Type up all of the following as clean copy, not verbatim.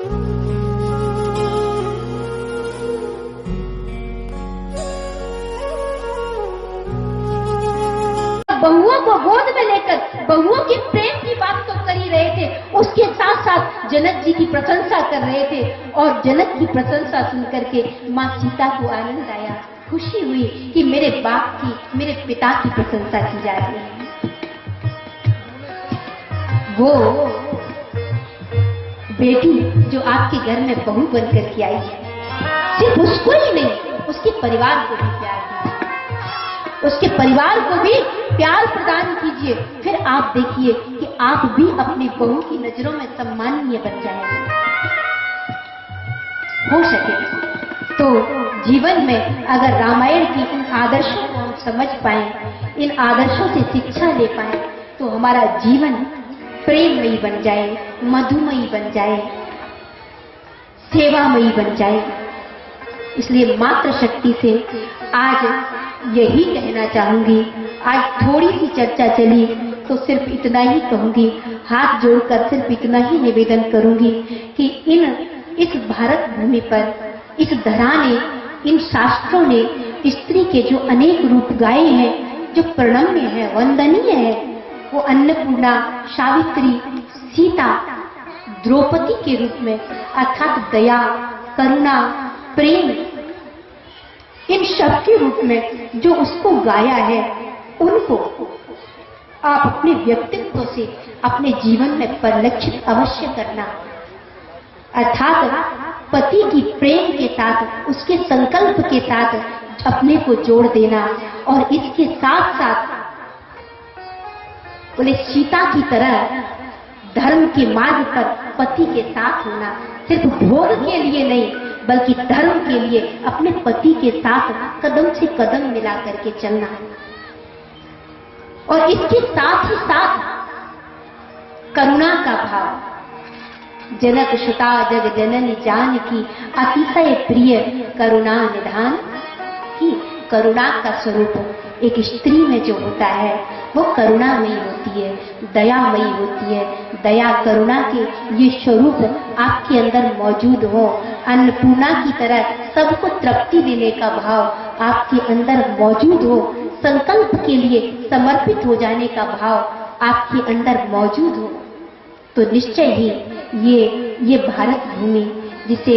बहुओं को गोद में लेकर बहुओं के प्रेम की बात तो कर ही रहे थे, उसके साथ साथ जनक जी की प्रशंसा कर रहे थे। और जनक की प्रशंसा सुनकर के माँ सीता को आनंद आया, खुशी हुई कि मेरे बाप की, मेरे पिता की प्रशंसा की जा रही है। वो बेटी जो आपके घर में बहू बनकर के आई है, सिर्फ उसको ही नहीं, उसके परिवार को भी प्यार दीजिए, उसके परिवार को भी प्यार प्रदान कीजिए। फिर आप देखिए कि आप भी अपनी बहू की नजरों में सम्माननीय बन जाएंगे। हो सके तो जीवन में अगर रामायण की इन आदर्शों को हम समझ पाए, इन आदर्शों से शिक्षा ले पाए, तो हमारा जीवन प्रेममयी बन जाए, मधुमयी बन जाए, सेवामयी बन जाए। इसलिए मातृशक्ति से आज यही कहना चाहूंगी। आज थोड़ी सी चर्चा चली तो सिर्फ इतना ही कहूंगी, हाथ जोड़कर सिर्फ इतना ही निवेदन करूंगी कि इस भारत भूमि पर, इस धरा ने, इन शास्त्रों ने स्त्री के जो अनेक रूप गाए हैं, जो प्रणम्य है, वंदनीय है, वो अन्नपूर्णा, सावित्री, सीता, द्रौपदी के रूप में, अर्थात दया, करुणा, प्रेम, इन सब के रूप में जो उसको गाया है, उनको आप अपने व्यक्तित्व से अपने जीवन में परिलक्षित अवश्य करना। अर्थात पति की प्रेम के साथ, उसके संकल्प के साथ अपने को जोड़ देना, और इसके साथ साथ बोले सीता की तरह धर्म के मार्ग पर पति के साथ होना, सिर्फ भोग के लिए नहीं बल्कि धर्म के लिए अपने पति के साथ कदम से कदम मिला करके चलना। और इसके साथ ही साथ करुणा का भाव। जनक सुता जग जननी जानकी, अतिशय प्रिय करुणा निधान की। करुणा का स्वरूप एक स्त्री में जो होता है वो करुणामयी होती है, दयामयी होती है। दया करुणा के ये स्वरूप आपके अंदर मौजूद हो, अन्नपूर्णा की तरह सबको तृप्ति देने का भाव आपके अंदर मौजूद हो, संकल्प के लिए समर्पित हो जाने का भाव आपके अंदर मौजूद हो, तो निश्चय ही ये भारत भूमि, जिसे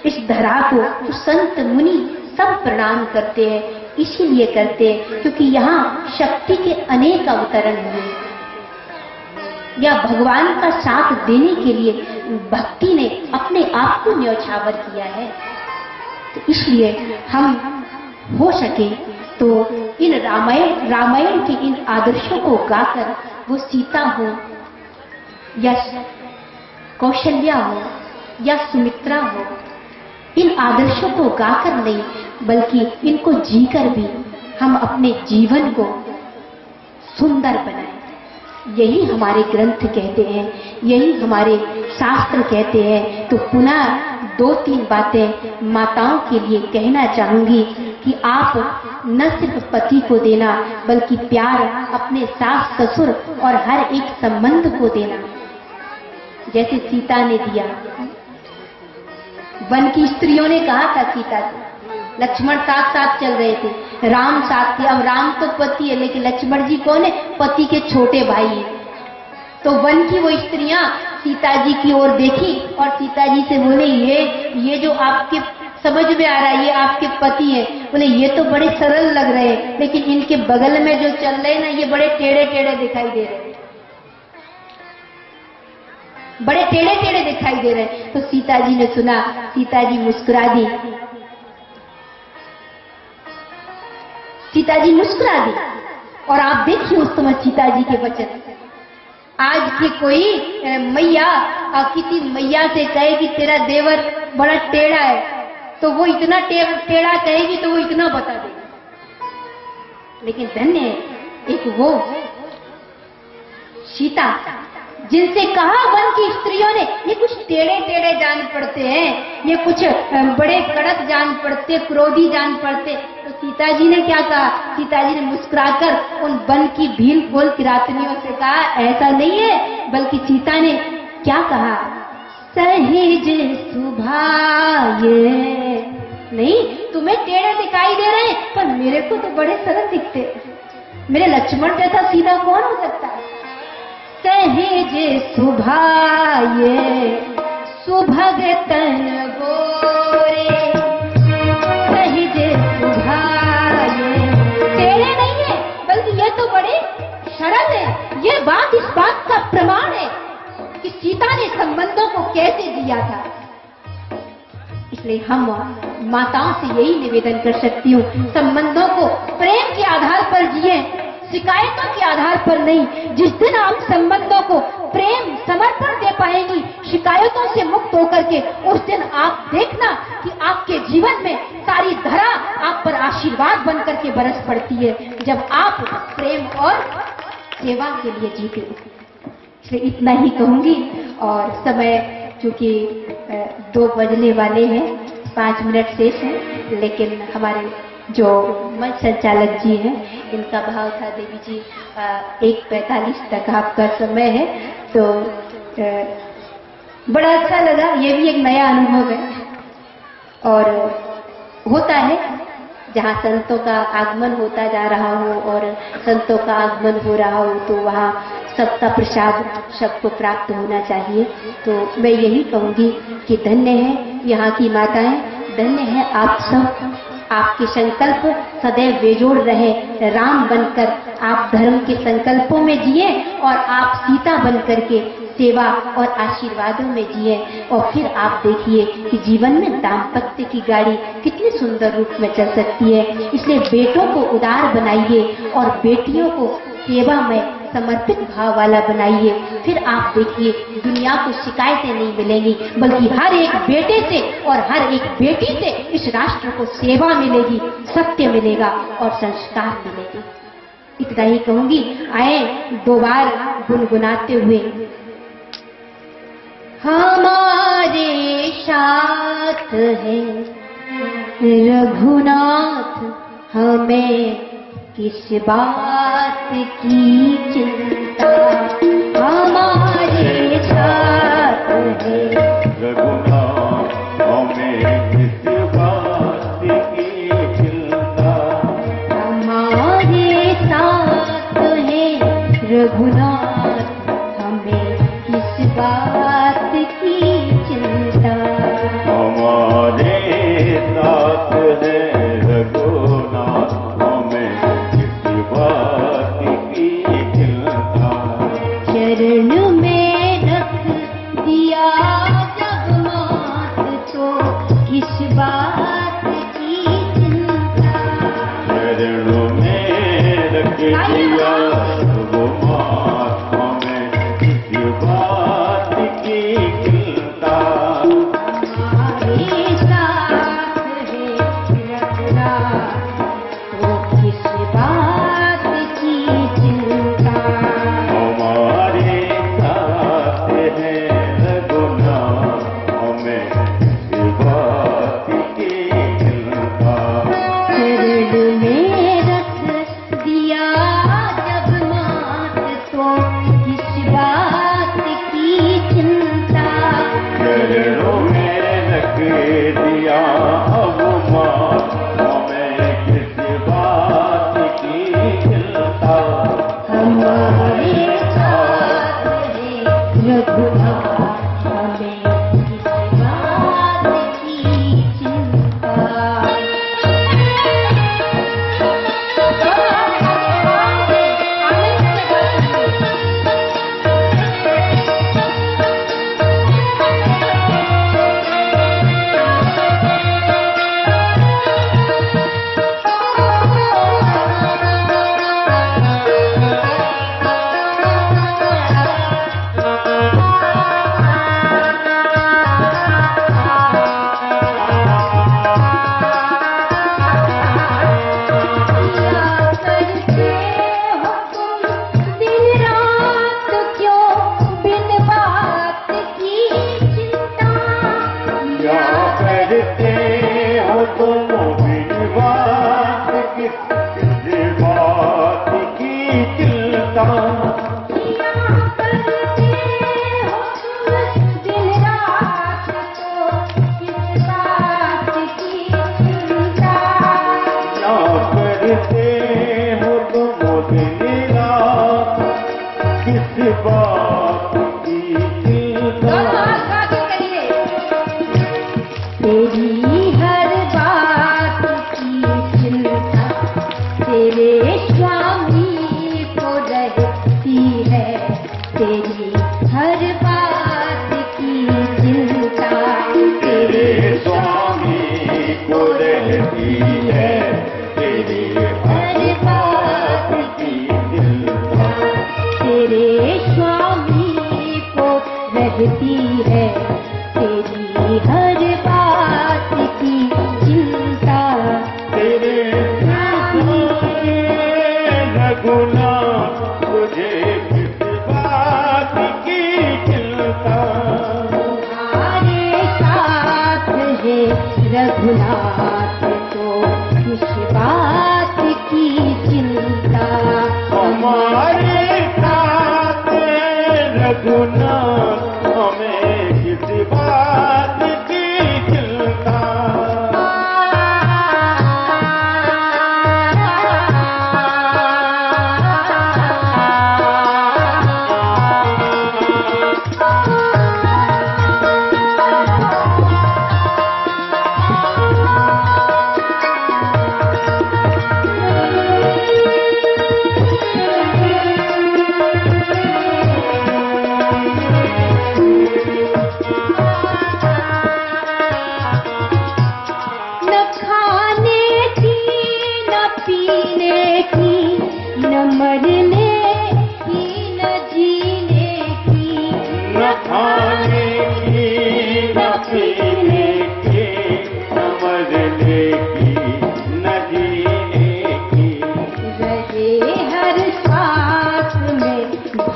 इस धरा को तो संत मुनि सब प्रणाम करते हैं, इसीलिए करते हैं क्योंकि यहाँ शक्ति के अनेक अवतरण हुए, या भगवान का साथ देने के लिए भक्ति ने अपने आप को न्यौछावर किया है। तो इसलिए हम हो सके तो इन रामायण के इन आदर्शों को गाकर, वो सीता हो या कौशल्या हो या सुमित्रा हो, इन आदर्शों को गाकर नहीं बल्कि इनको जीकर भी हम अपने जीवन को सुंदर बनाएं। यही हमारे ग्रंथ कहते हैं, यही हमारे शास्त्र कहते हैं। तो पुनः 2-3 बातें माताओं के लिए कहना चाहूंगी कि आप न सिर्फ पति को देना बल्कि प्यार अपने सास ससुर और हर एक संबंध को देना, जैसे सीता ने दिया। वन की स्त्रियों ने कहा था सीता से, लक्ष्मण साथ साथ चल रहे थे, राम साथ थे। अब राम तो पति है लेकिन लक्ष्मण जी कौन है? पति के छोटे भाई है। तो वन की वो स्त्रियां सीता जी की ओर देखी और सीता जी से बोले, ये जो आपके समझ में आ रहा है, ये आपके पति है। बोले ये तो बड़े सरल लग रहे हैं, लेकिन इनके बगल में जो चल रहे हैं ना, ये बड़े टेढ़े टेढ़े दिखाई दे रहे हैं, बड़े टेढ़े टेढ़े दिखाई दे रहे हैं। तो सीता जी ने सुना, सीता जी मुस्कुरा दी, सीता जी मुस्कुरा दी। और आप देखिए उस समय सीता जी के वचन। आज की कोई मैया किसी मैया से कहे कि तेरा देवर बड़ा टेढ़ा है, तो वो इतना टेढ़ा कहेगी तो वो इतना बता देगी। लेकिन धन्य है एक वो सीता जिनसे कहा वन की स्त्रियों ने, ये कुछ टेढ़े टेढ़े जान पड़ते हैं, ये कुछ बड़े कड़क जान पड़ते, क्रोधी जान पड़ते। तो सीता जी ने क्या कहा? सीता जी ने मुस्कुराकर उन वन की भील खोल किरातनियों से कहा, ऐसा नहीं है। बल्कि सीता ने क्या कहा? सहज सुभाए। नहीं, तुम्हें टेढ़े दिखाई दे रहे हैं पर मेरे को तो बड़े सरल दिखते। मेरे लक्ष्मण जैसा सीधा कौन हो सकता है? सहज सुभाए सुभग तन गोरे, सहज सुभाए। टेढ़े नहीं है बल्कि ये तो बड़े सरल है। ये बात इस बात का प्रमाण है कि सीता ने संबंधों को कैसे जिया था। इसलिए हम माताओं से यही निवेदन कर सकती हूँ, संबंधों को प्रेम के आधार पर जिए, शिकायतों के आधार पर नहीं। जिस दिन आप संबंधों को प्रेम समर्पण दे पाएंगी, शिकायतों से मुक्त होकर के, उस दिन आप देखना कि आपके जीवन में सारी धरा आप पर आशीर्वाद बनकर के बरस पड़ती है, जब आप प्रेम और सेवा के लिए जीते। इसलिए इतना ही कहूंगी। और समय चूंकि 2 बजने वाले हैं, 5 मिनट शेष है, लेकिन हमारे जो मंच संचालक जी हैं, इनका भाव था देवी जी 1:45 तक आपका समय है, तो बड़ा अच्छा लगा। ये भी एक नया अनुभव है। और होता है जहाँ संतों का आगमन होता जा रहा हो और संतों का आगमन हो रहा हो, तो वहाँ सबका प्रसाद सबको प्राप्त होना चाहिए। तो मैं यही कहूँगी कि धन्य है यहाँ की माताएं, धन्य है आप सब। आपके संकल्प सदैव बेजोड़ रहे, राम बनकर आप धर्म के संकल्पों में जिए और आप सीता बनकर के सेवा और आशीर्वादों में जिए। और फिर आप देखिए कि जीवन में दाम्पत्य की गाड़ी कितनी सुंदर रूप में चल सकती है। इसलिए बेटों को उदार बनाइए और बेटियों को सेवा में समर्पित भाव वाला बनाइए। फिर आप देखिए दुनिया को शिकायतें नहीं मिलेंगी, बल्कि हर एक बेटे से और हर एक बेटी से इस राष्ट्र को सेवा मिलेगी, सत्य मिलेगा और संस्कार मिलेंगे। इतना ही कहूंगी। आए 2 बार गुनगुनाते हुए, हमारे साथ है रघुनाथ, हमें किस बात की चिंता। हमारे साथ है रघुनाथ, हमें किस बात की चिंता। हमारे साथ है रघुनाथ, हमें किस बात की चिंता। हमारे साथ है रघुनाथ, हमें किस बात की चिंता। चरण में रख दिया जब मात, तो किस बात की चिंता। चरणों में रख दिया रघुनाथ, हमें किस बात की चिंता। हमारे साथ है रघुनाथ, तो किस बात की चिंता। हमारे साथ है रघुनाथ, हमें किस बात की चिंता। चरण में रख दिया जब मात, तो किस बात की चिंता। चरणों में रख दिया अब मात, हमें किस बात की चिंता। हमारे साथ है रघुनाथ, हमें किस बात की चिंता। रहती है तेरी हर बात की चिंता। तेरे रघुनाथ तुझे किस बात की चिंता। तुम्हारे साथ है रघुनाथ तो किस बात की चिंता। हमारे साथ रघुनाथ हमें किस बात की चिंता।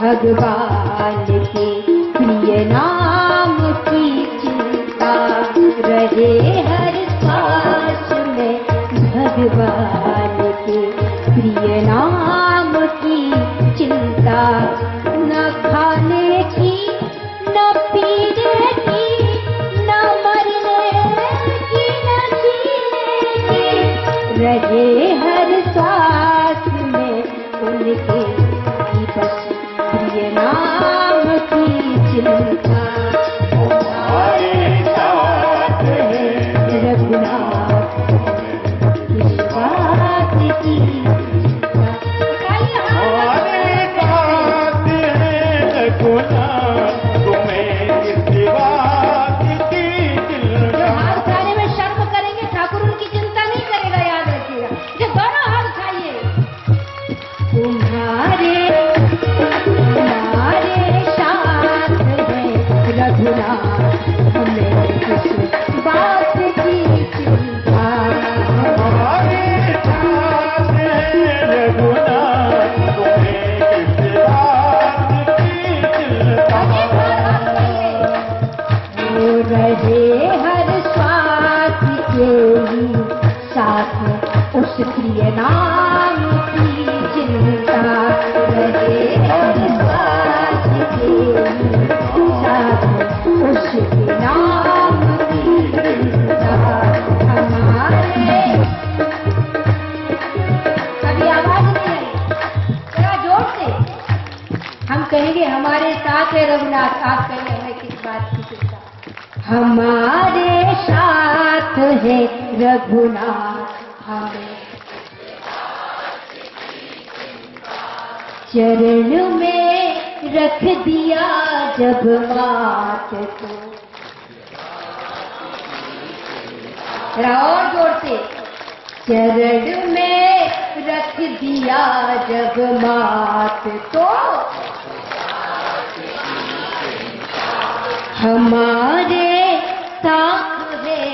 भगवान के प्रिय नाम की चिंता रहे हर सांस में। भगवान के प्रिय नाम की चिंता। न खाने की न पीने की न मरने की न जीने की रहे हर सांस में उनके बस प्रिय नाम की चिंता। हमारे साथ है रघुनाथ किस बात की चिंता। हमारे साथ है रघुनाथ तुम्हें किस बात की चिंता। हाथ उठाने में शर्म करेंगे, ठाकुर उनकी चिंता नहीं करेगा, याद रखिएगा। जब दोनों हाथ उठाइए। तुम्हारे साथ है रघुनाथ हमें किस बात की चिंता। हमारे साथ है रघुनाथ तुम्हें किस बात की चिंता। वो रहे हर स्वार्थ के ही साथ उस प्रिय नाम की चिंता। रहे हर स्वार्थ के ही साथ उस प्रिय नाम की चिंता। हमारे कभी आवाज नहीं आई, जरा जोर से हम कहेंगे हमारे साथ है रघुनाथ। आप कहेंगे हमें किस बात की चिंता। हमारे साथ है रघुनाथ हमें चरण में रख दिया जब मात को। जरा और जोर से। चरण में रख दिया जब मात को हमारे साथ है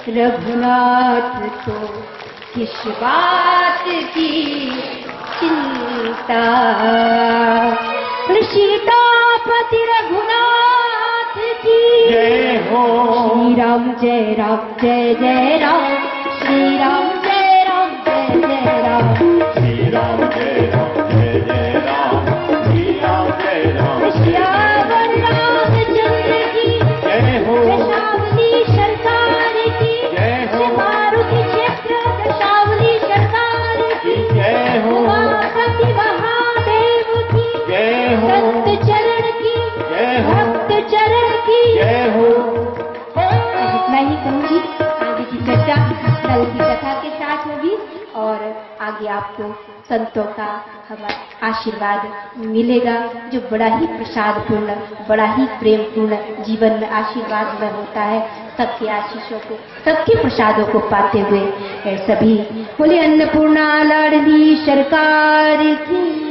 रघुनाथ तो किस बात की चिंता। सीतापति रघुनाथ की जय हो। श्री राम जय जय राम। श्री राम जय जय राम। श्री राम जय जय राम। श्री राम जय राम। श्यावर रामचंद्र की जय हो। दशावली सरकार की जय हो। मारुति क्षेत्र दशावली सरकार की जय हो। उमापति महादेव की जय हो। भक्त चरण की जय हो। भक्त चरण की जय हो। इतना ही कहूँगी। आगे की चर्चा कल की कथा के साथ होगी और आगे आपको संतों का हमारा आशीर्वाद मिलेगा जो बड़ा ही प्रसादपूर्ण, बड़ा ही प्रेमपूर्ण जीवन में आशीर्वाद में होता है। सबके आशीषों को, सबके प्रसादों को पाते हुए सभी बोले अन्नपूर्णा लाडली सरकार की।